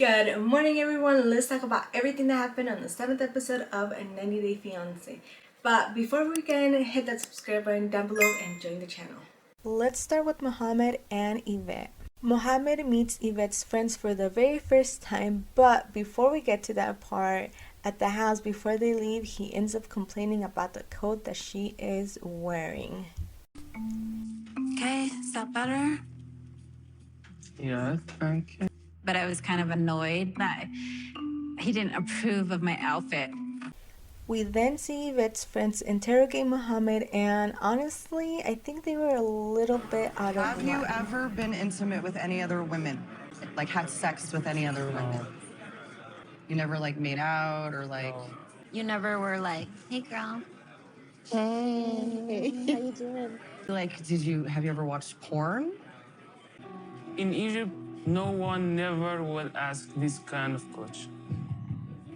Good morning, everyone. Let's talk about everything that happened on the 7th episode of a 90 Day Fiancé. But before we begin, hit that subscribe button down below and join the channel. Let's start with Mohammed and Yvette. Mohammed meets Yvette's friends for the very first time, but before we get to that part, at the house before they leave, he ends up complaining about the coat that she is wearing. Okay, is that better? Yeah, thank you. But I was kind of annoyed that he didn't approve of my outfit. We then see Yvette's friends interrogate Mohammed, and honestly, I think they were a little bit out of line. Have you ever been intimate with any other women? Like, had sex with any other women? You never, like, made out or, like... You never were like, hey, girl. Hey, how you doing? Like, have you ever watched porn? In Egypt, no one never will ask this kind of question.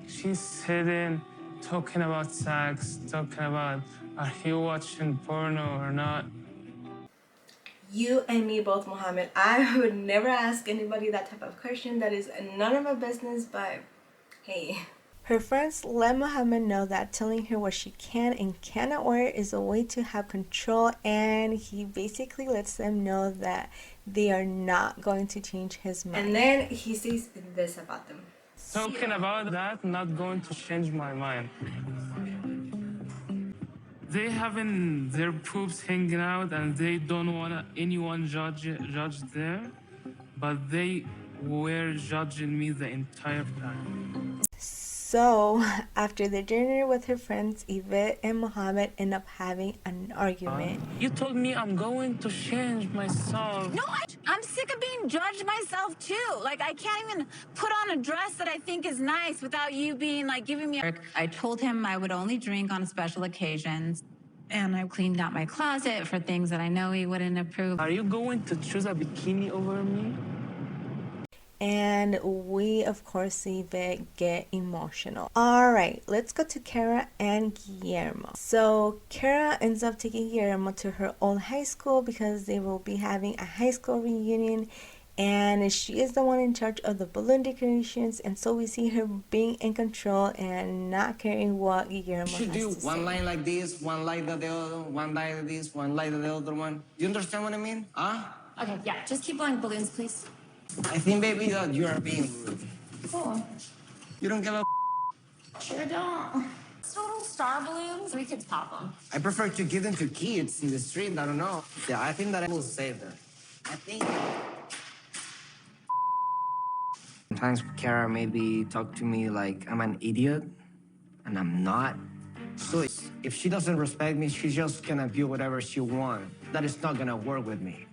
She's sitting, talking about sex, talking about, are you watching porno or not? You and me both, Mohammed. I would never ask anybody that type of question. That is none of my business, but hey. Her friends let Mohammed know that telling her what she can and cannot wear is a way to have control, and he basically lets them know that they are not going to change his mind. And then he says this about them. Talking about that, not going to change my mind. They having their poops hanging out and they don't want anyone judge there, but they were judging me the entire time. So, after the dinner with her friends, Yvette and Mohammed end up having an argument. You told me I'm going to change myself. No, I'm sick of being judged myself, too. Like, I can't even put on a dress that I think is nice without you being, like, giving me... I told him I would only drink on special occasions. And I cleaned out my closet for things that I know he wouldn't approve. Are you going to choose a bikini over me? And we, of course, see Yvette get emotional. Alright, let's go to Kara and Guillermo. So, Kara ends up taking Guillermo to her old high school because they will be having a high school reunion. And she is the one in charge of the balloon decorations. And so we see her being in control and not caring what Guillermo has to say. You do one line like this, one like the other, one like this, one like the other one. You understand what I mean? Huh? Okay, yeah, just keep blowing balloons, please. I think, baby, that you are being rude. Cool. You don't give a Sure don't. Total star balloons, we could pop them. I prefer to give them to kids in the street. I don't know. Yeah, I think that I will save them. I think. Sometimes Kara maybe talk to me like I'm an idiot, and I'm not. So if she doesn't respect me, she's just gonna do whatever she wants. That is not gonna work with me.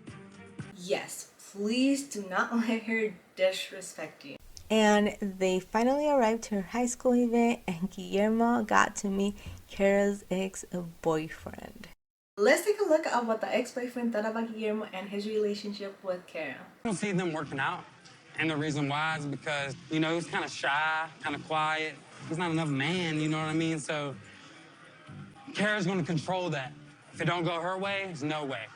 Yes, please do not let her disrespect you. And they finally arrived to her high school event, and Guillermo got to meet Kara's ex-boyfriend. Let's take a look at what the ex-boyfriend thought about Guillermo and his relationship with Kara. I don't see them working out. And the reason why is because, you know, he's kind of shy, kind of quiet. He's not enough man, you know what I mean? So Kara's going to control that. If it don't go her way, there's no way.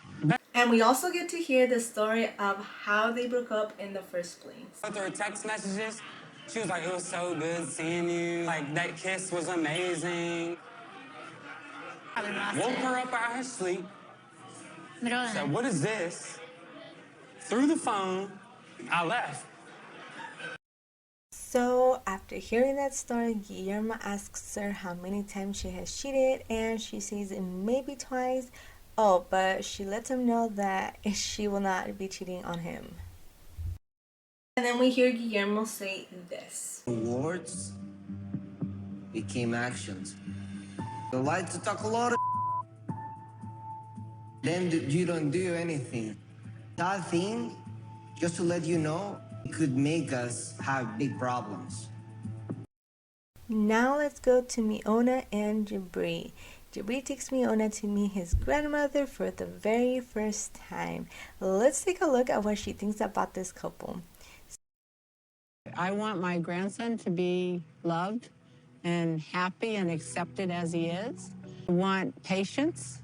And we also get to hear the story of how they broke up in the first place. Through her text messages, she was like, it was so good seeing you. Like, that kiss was amazing. Woke her up out of her sleep. Said, what is this? Through the phone, I left. So after hearing that story, Guillermo asks her how many times she has cheated, and she says maybe twice. Oh, but she lets him know that she will not be cheating on him. And then we hear Guillermo say this. Words became actions. You like to talk a lot of then you don't do anything. That thing, just to let you know, it could make us have big problems. Now let's go to Miona and Jibri. Jibri takes Miona to meet his grandmother for the very first time. Let's take a look at what she thinks about this couple. I want my grandson to be loved and happy and accepted as he is. I want patience,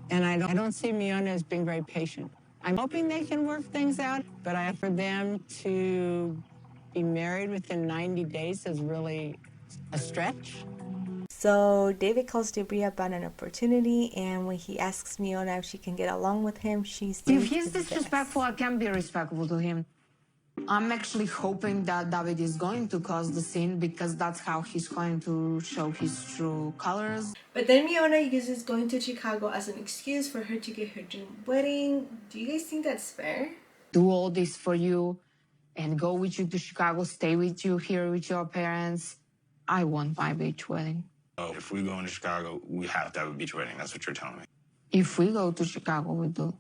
and I don't see Miona as being very patient. I'm hoping they can work things out, but I for them to be married within 90 days is really a stretch. So David calls Jibri about an opportunity, and when he asks Miona if she can get along with him, she says If he's this. disrespectful, I can be respectful to him. I'm actually hoping that David is going to cause the scene because that's how he's going to show his true colors. But then Miona uses going to Chicago as an excuse for her to get her dream wedding. Do you guys think that's fair? Do all this for you and go with you to Chicago, stay with you here with your parents. I want my beach wedding. Oh, if we go into Chicago, we have to have a beach wedding. That's what you're telling me. If we go to Chicago, we do.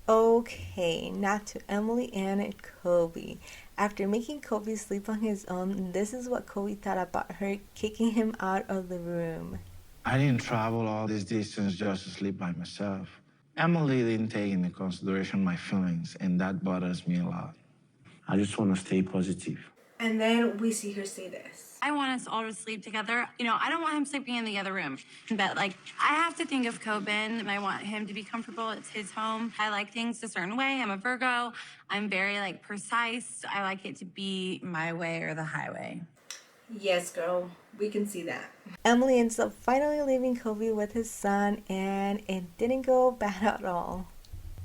Okay, now to Emily and Kobe. After making Kobe sleep on his own, this is what Kobe thought about her kicking him out of the room. I didn't travel all this distance just to sleep by myself. Emily didn't take into consideration my feelings, and that bothers me a lot. I just want to stay positive. And then we see her say this. I want us all to sleep together. You know, I don't want him sleeping in the other room. But, like, I have to think of Coben, and I want him to be comfortable. It's his home. I like things a certain way. I'm a Virgo. I'm very, like, precise. I like it to be my way or the highway. Yes, girl. We can see that. Emily ends up finally leaving Kobe with his son, and it didn't go bad at all.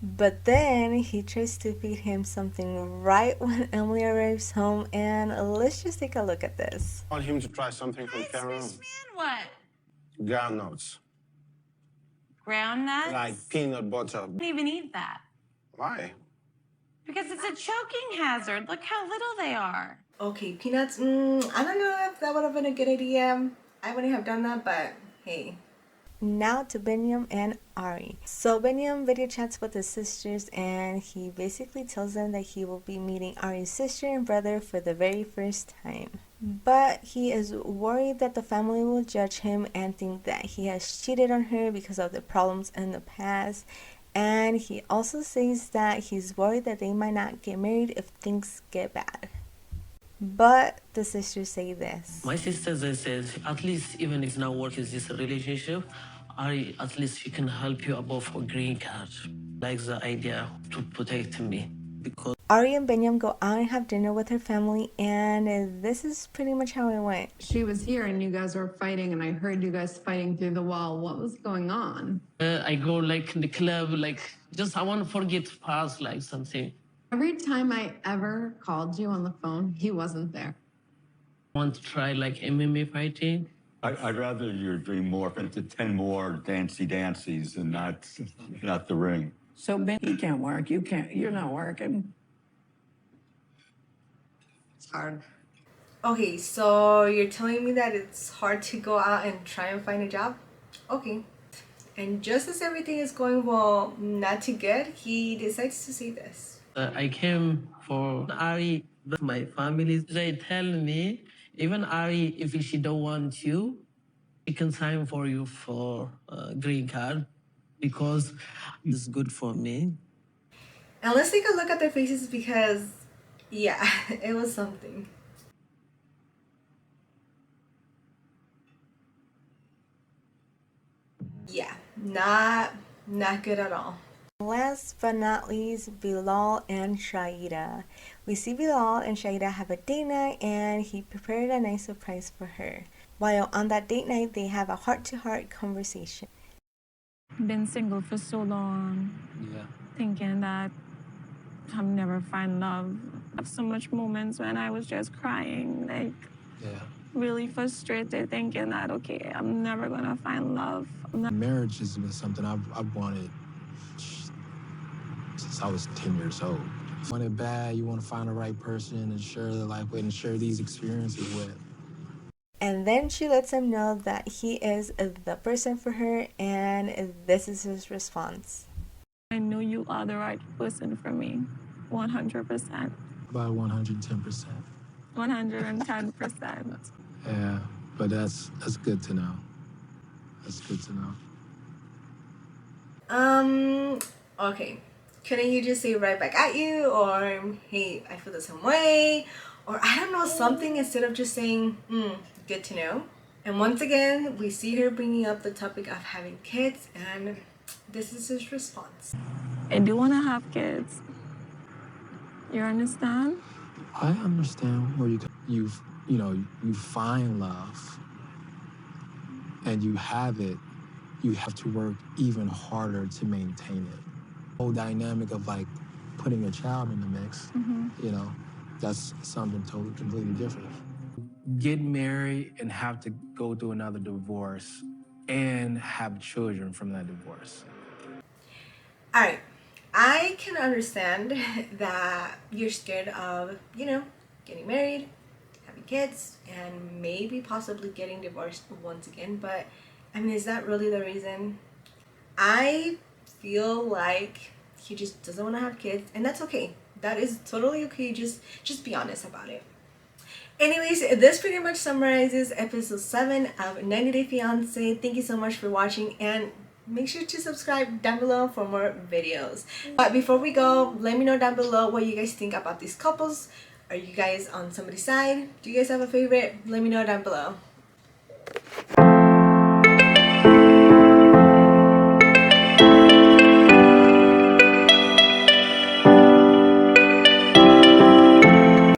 But then he tries to feed him something right when Emily arrives home, and let's just take a look at this. I want him to try something from Cameroon. Man, what? Ground nuts. Ground nuts? Like peanut butter. I don't even eat that. Why? Because it's a choking hazard. Look how little they are. Okay, peanuts. I don't know if that would have been a good idea. I wouldn't have done that, but hey. Now to Binyam and Ari. So Binyam video chats with his sisters, and he basically tells them that he will be meeting Ari's sister and brother for the very first time. But he is worried that the family will judge him and think that he has cheated on her because of the problems in the past. And he also says that he's worried that they might not get married if things get bad. But the sisters say this. My sisters, they said, at least even if not working this relationship, Ari, at least she can help you above her green card. Like the idea to protect me. Because Ari and Binyam go out and have dinner with her family, and this is pretty much how it went. She was here and you guys were fighting, and I heard you guys fighting through the wall. What was going on? I go like in the club, like just I want to forget past like something. Every time I ever called you on the phone, he wasn't there. I want to try like MMA fighting. I'd rather your dream morph into 10 more dancies and not the ring. So Ben, he can't work. You can't. You're not working. It's hard. Okay, so you're telling me that it's hard to go out and try and find a job? Okay. And just as everything is going well, not too good, he decides to say this. I came for Ari, but my family, they tell me, even Ari, if she don't want you, she can sign for you for a green card because it's good for me. And let's take a look at their faces because, yeah, it was something. Yeah, not good at all. Last but not least, Bilal and Shaeeda. We see Bilal and Shaeeda have a date night, and he prepared a nice surprise for her. While on that date night, they have a heart-to-heart conversation. Been single for so long, thinking that I'll never find love. I have so much moments when I was just crying, like really frustrated, thinking that, okay, I'm never gonna find love. Marriage has been something I've wanted since I was 10 years old. You want it bad, you want to find the right person and share the life with and share these experiences with. And then she lets him know that he is the person for her, and this is his response. I know you are the right person for me, 100%. About 110%. 110%. Yeah, but that's good to know. That's good to know. Okay. Couldn't you just say right back at you, or hey, I feel the same way, or I don't know, something, instead of just saying, good to know? And once again, we see her bringing up the topic of having kids, and this is his response. I do want to have kids. You understand? I understand where you you find love and you have it. You have to work even harder to maintain it. Whole dynamic of like putting a child in the mix, you know, that's something totally completely different. Get married and have to go through another divorce and have children from that divorce. Alright, I can understand that you're scared of, getting married, having kids, and maybe possibly getting divorced once again, but I mean, is that really the reason? I feel like he just doesn't want to have kids, and that's okay. That is totally okay. Just be honest about it. Anyways, this pretty much summarizes episode 7 of 90 Day Fiance. Thank you so much for watching, and make sure to subscribe down below for more videos. But before we go, let me know down below what you guys think about these couples. Are you guys on somebody's side? Do you guys have a favorite? Let me know down below.